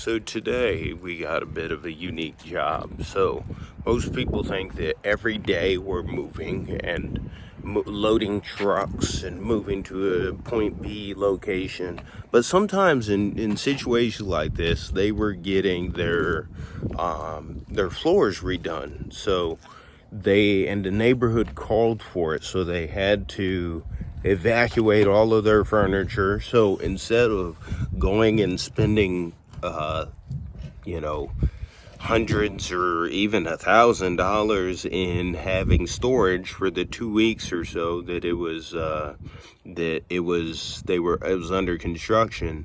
So today we got a bit of a unique job. So most people think that every day we're moving and loading trucks and moving to a point B location. But sometimes in situations like this, they were getting their floors redone. So they and the neighborhood called for it, so they had to evacuate all of their furniture. So instead of going and spending uh, you know, hundreds or even $1,000 in having storage for the 2 weeks or so that it was under construction,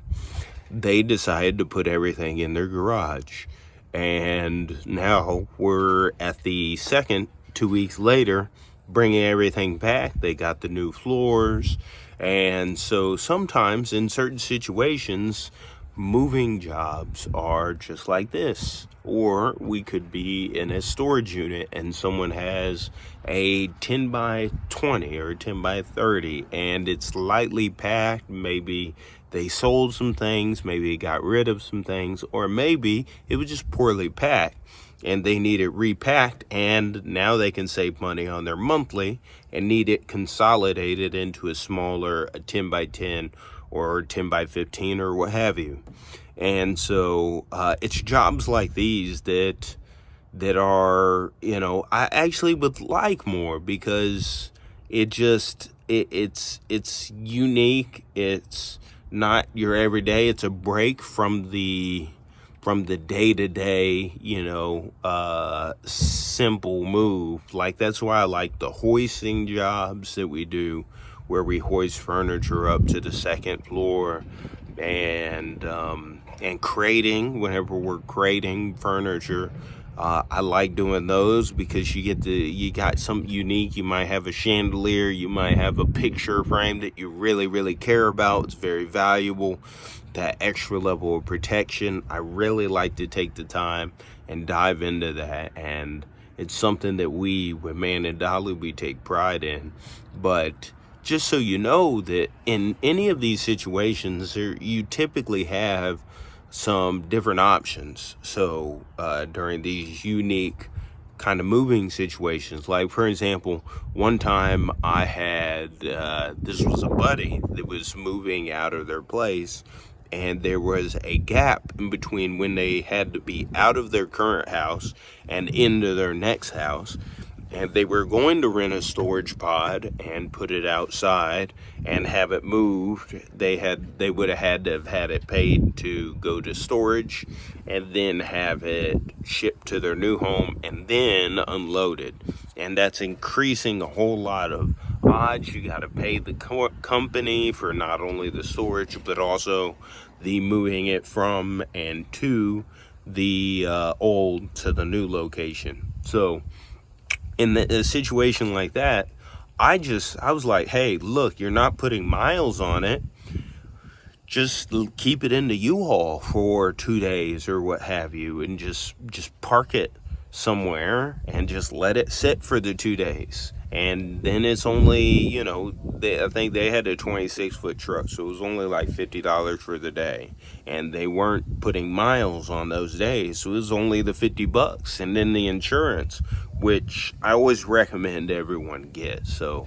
they decided to put everything in their garage. And now we're at the second 2 weeks later, bringing everything back. They got the new floors. And so sometimes in certain situations, moving jobs are just like this. Or we could be in a storage unit and someone has a 10 by 20 or 10 by 30 and it's lightly packed. Maybe they sold some things, maybe got rid of some things, or maybe it was just poorly packed and they need it repacked, and now they can save money on their monthly and need it consolidated into a smaller a 10 by 10 or 10 by 15 or what have you. And so it's jobs like these that are, I actually would like more, because it's unique. It's not your everyday. It's a break from the day-to-day, simple move. Like, that's why I like the hoisting jobs that we do, where we hoist furniture up to the second floor, and crating whenever we're crating furniture. I like doing those because you got something unique. You might have a chandelier, you might have a picture frame that you really, really care about. It's very valuable. That extra level of protection, I really like to take the time and dive into that. And it's something that with Man and Dolly, we take pride in. But just so you know, that in any of these situations, you typically have some different options. So during these unique kind of moving situations, like for example, one time I had this was a buddy that was moving out of their place, and there was a gap in between when they had to be out of their current house and into their next house. And they were going to rent a storage pod and put it outside and have it moved. They would have had it paid to go to storage, and then have it shipped to their new home and then unloaded. And that's increasing a whole lot of odds. You got to pay the company for not only the storage, but also the moving it from and to the old to the new location. So in a situation like that, I was like, hey, look, you're not putting miles on it. Just keep it in the U-Haul for 2 days or what have you, and just park it somewhere and just let it sit for the 2 days. And then it's only, I think they had a 26-foot truck, so it was only like $50 for the day. And they weren't putting miles on those days, so it was only the $50. And then the insurance, which I always recommend everyone get. So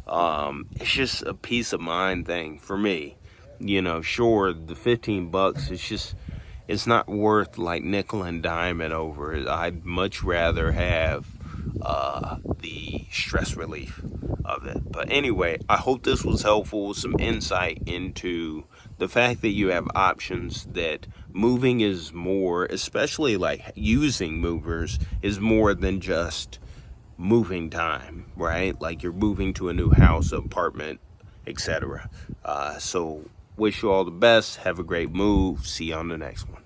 it's just a peace of mind thing for me. Sure, the $15, it's not worth like nickel and diming over it. I'd much rather have the stress relief of it. But anyway, I hope this was helpful, some insight into the fact that you have options, that moving is more, especially like using movers, is more than just moving time, right? Like you're moving to a new house, apartment, etc. So wish you all the best. Have a great move. See you on the next one.